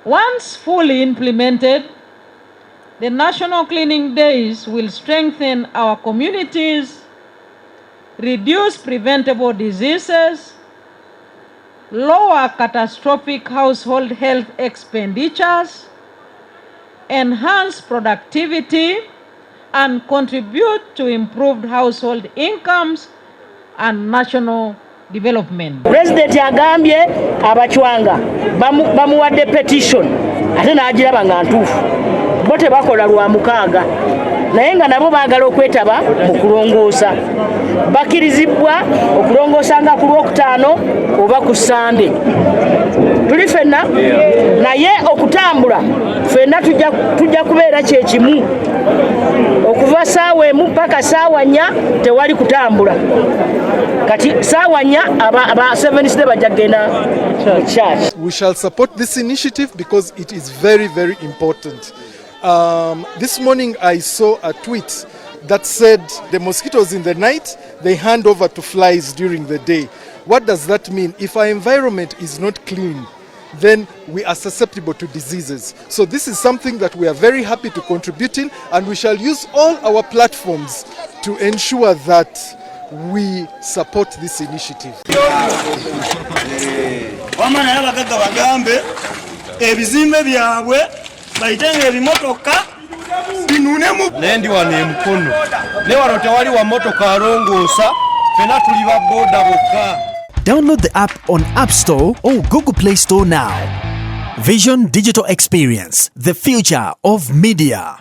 Once fully implemented, the National Cleaning Days will strengthen our communities, reduce preventable diseases, lower catastrophic household health expenditures, enhance productivity, and contribute to improved household incomes and national development. President agambye abachwanga bamuwadde petition ate n'agiraba nga ntuufu bo tebakola lwa mukaaga naye nga nabo baagala okwetaba mu kulongoosa bakirizibwa okulongoosa nga ku Lwokutaano oba ku Sande tuli ffenna naye okutambula ffenna tujja kubeera kyekimu okuva saawa emu paka saawa 4 tewali kutambula kati saawa 4 aba Seventh Day bajja kugenda mu church. We shall support this initiative because it is very, very important. This morning I saw a tweet that said the mosquitoes in the night, they hand over to flies during the day. What does that mean? If our environment is not clean, then we are susceptible to diseases. So this is something that we are very happy to contribute in, and we shall use all our platforms to ensure that we support this initiative. Ebizimbe byabwe bayitenga ebimotoka binunemu nendi wane mukono ne wano tewali wa motoka alongoosa fena tuli ba boda bokka. Download the app on App Store or Google Play Store now. Vision Digital Experience, the future of media.